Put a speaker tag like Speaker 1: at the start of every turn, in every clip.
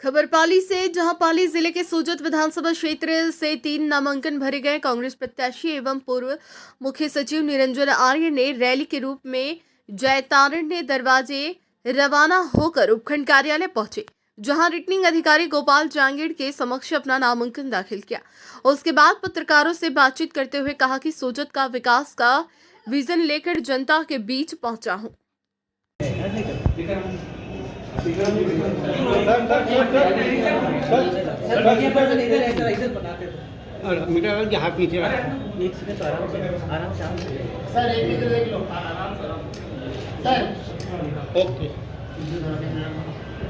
Speaker 1: खबर पाली से, जहां पाली जिले के सोजत विधानसभा क्षेत्र से 3 नामांकन भरे गए। कांग्रेस प्रत्याशी एवं पूर्व मुख्य सचिव निरंजन आर्य ने रैली के रूप में जयतारण्य दरवाजे रवाना होकर उपखंड कार्यालय पहुंचे, जहां रिटर्निंग अधिकारी गोपाल जांगीड़ के समक्ष अपना नामांकन दाखिल किया। उसके बाद पत्रकारों से बातचीत करते हुए कहा कि सोजत का विकास का विजन लेकर जनता के बीच पहुंचा हूं।
Speaker 2: मीटर के हाथ नीचे
Speaker 3: एक सेकंड आराम से
Speaker 4: सर एक मीटर देख लो आराम से सर।
Speaker 2: ओके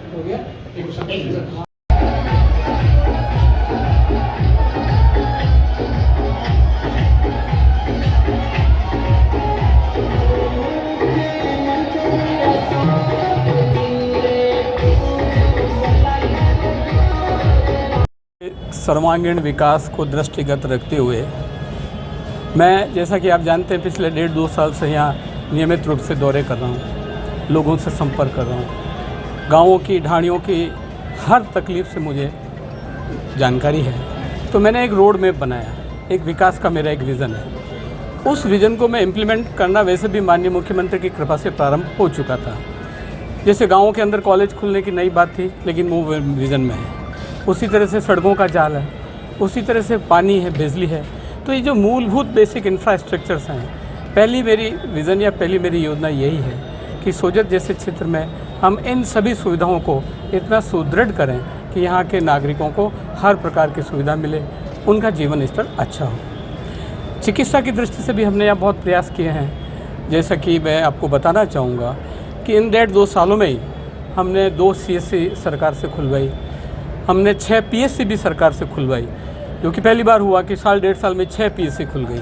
Speaker 4: हो गया एक
Speaker 5: सर्वांगीण विकास को दृष्टिगत रखते हुए मैं, जैसा कि आप जानते हैं, पिछले 1.5-2 साल से यहाँ नियमित रूप से दौरे कर रहा हूँ, लोगों से संपर्क कर रहा हूँ। गाँवों की, ढाणियों की हर तकलीफ़ से मुझे जानकारी है। तो मैंने एक रोड मैप बनाया, एक विकास का मेरा एक विज़न है। उस विज़न को मैं इम्प्लीमेंट करना वैसे भी माननीय मुख्यमंत्री की कृपा से प्रारंभ हो चुका था। जैसे गाँवों के अंदर कॉलेज खुलने की नई बात थी, लेकिन वो विज़न में है। उसी तरह से सड़कों का जाल है, उसी तरह से पानी है, बिजली है। तो ये जो मूलभूत बेसिक इंफ्रास्ट्रक्चर्स हैं, पहली मेरी विज़न या पहली मेरी योजना यही है कि सोजत जैसे क्षेत्र में हम इन सभी सुविधाओं को इतना सुदृढ़ करें कि यहाँ के नागरिकों को हर प्रकार की सुविधा मिले, उनका जीवन स्तर अच्छा हो। चिकित्सा की दृष्टि से भी हमने यहाँ बहुत प्रयास किए हैं। जैसा कि मैं आपको बताना चाहूँगा कि इन 1.5-2 सालों में ही हमने 2 CSC सरकार से खुलवाई, हमने 6 PSC भी सरकार से खुलवाई, जो कि पहली बार हुआ कि साल 1.5 साल में 6 PSC खुल गई।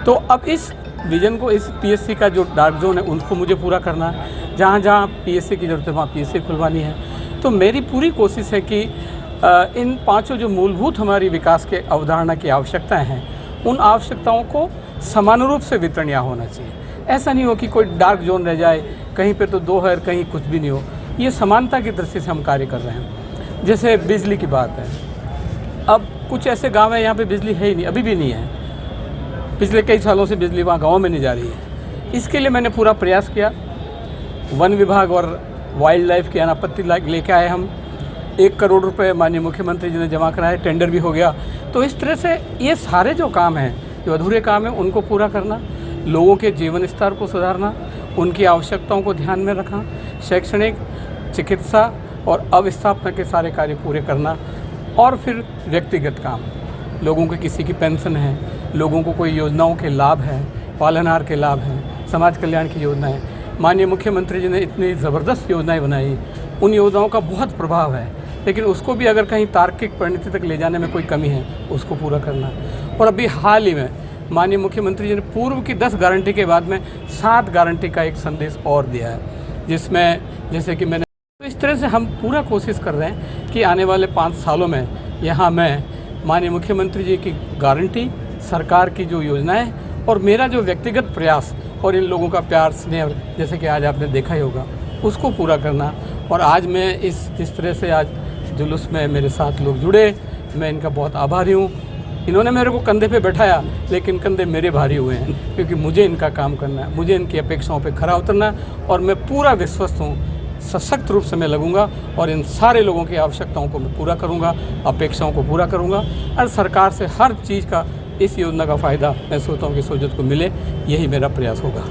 Speaker 5: तो अब इस विज़न को, इस PSC का जो डार्क जोन है उनको मुझे पूरा करना है। जहाँ जहाँ PSC की ज़रूरत है वहाँ PSC खुलवानी है। तो मेरी पूरी कोशिश है कि इन 5 जो मूलभूत हमारी विकास के अवधारणा की आवश्यकताएँ हैं, उन आवश्यकताओं को समानुरूप से वितरण यहाँ होना चाहिए। ऐसा नहीं हो कि कोई डार्क जोन रह जाए, कहीं पर तो 2 है, कहीं कुछ भी नहीं हो। ये समानता की दृष्टि से हम कार्य कर रहे हैं। जैसे बिजली की बात है, अब कुछ ऐसे गांव हैं यहाँ पे बिजली है ही नहीं, अभी भी नहीं है। पिछले कई सालों से बिजली वहाँ गाँव में नहीं जा रही है। इसके लिए मैंने पूरा प्रयास किया। वन विभाग और वाइल्ड लाइफ की अनापत्ति लेके आए हम। 1 करोड़ रुपए माननीय मुख्यमंत्री जी ने जमा कराए, टेंडर भी हो गया। तो इस तरह से ये सारे जो काम हैं, जो अधूरे काम हैं, उनको पूरा करना, लोगों के जीवन स्तर को सुधारना, उनकी आवश्यकताओं को ध्यान में रखना, शैक्षणिक, चिकित्सा और अवस्थापना के सारे कार्य पूरे करना। और फिर व्यक्तिगत काम, लोगों के किसी की पेंशन है, लोगों को कोई योजनाओं के लाभ हैं, पालनहार के लाभ हैं, समाज कल्याण की योजनाएं। माननीय मुख्यमंत्री जी ने इतनी ज़बरदस्त योजनाएं बनाई, उन योजनाओं का बहुत प्रभाव है, लेकिन उसको भी अगर कहीं तार्किक परिणति तक ले जाने में कोई कमी है, उसको पूरा करना। और अभी हाल ही में माननीय मुख्यमंत्री जी ने पूर्व की 10 गारंटी के बाद में 7 गारंटी का एक संदेश और दिया है, जिसमें जैसे कि मैंने, तो इस तरह से हम पूरा कोशिश कर रहे हैं कि आने वाले 5 सालों में यहाँ मैं माननीय मुख्यमंत्री जी की गारंटी, सरकार की जो योजनाएं और मेरा जो व्यक्तिगत प्रयास और इन लोगों का प्यार, स्नेह, जैसे कि आज आपने देखा ही होगा, उसको पूरा करना। और आज मैं जिस तरह से आज जुलूस में मेरे साथ लोग जुड़े, मैं इनका बहुत आभारी हूँ। इन्होंने मेरे को कंधे पे बैठाया, लेकिन कंधे मेरे भारी हुए हैं, क्योंकि मुझे इनका काम करना है, मुझे इनकी अपेक्षाओं पे खरा उतरना है। और मैं पूरा विश्वस्त हूँ, सशक्त रूप से मैं लगूंगा और इन सारे लोगों की आवश्यकताओं को मैं पूरा करूंगा, अपेक्षाओं को पूरा करूंगा। और सरकार से हर चीज़ का, इस योजना का फ़ायदा मैं सोचता हूँ कि सोजत को मिले, यही मेरा प्रयास होगा।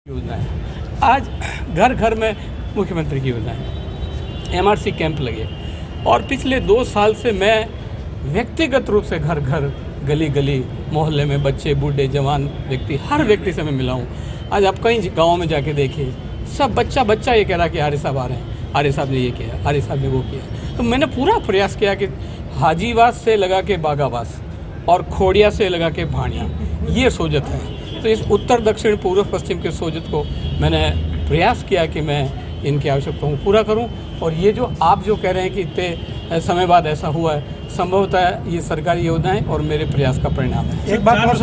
Speaker 5: योजना है, आज घर घर में मुख्यमंत्री की योजना है, MRC कैंप लगे। और पिछले 2 साल से मैं व्यक्तिगत रूप से घर घर, गली गली, मोहल्ले में बच्चे, बूढ़े, जवान व्यक्ति, हर व्यक्ति से मैं मिला हूँ। आज आप कहीं गाँव में जाके देखिए, सब बच्चा ये कह रहा कि आर्य साहब आ रहे हैं, आर्य साहब ने ये किया, आर्य साहब ने वो किया। तो मैंने पूरा प्रयास किया कि हाजीवास से लगा के बागावास और खोड़िया से लगा के भाणिया, ये सोजत है। तो इस उत्तर, दक्षिण, पूर्व, पश्चिम के सोजत को मैंने प्रयास किया कि मैं इनकी आवश्यकताओं को पूरा करूं। और ये जो आप जो कह रहे हैं कि इतने समय बाद ऐसा हुआ है, संभवतः ये सरकारी योजनाएं और मेरे प्रयास का परिणाम है।
Speaker 2: एक बात और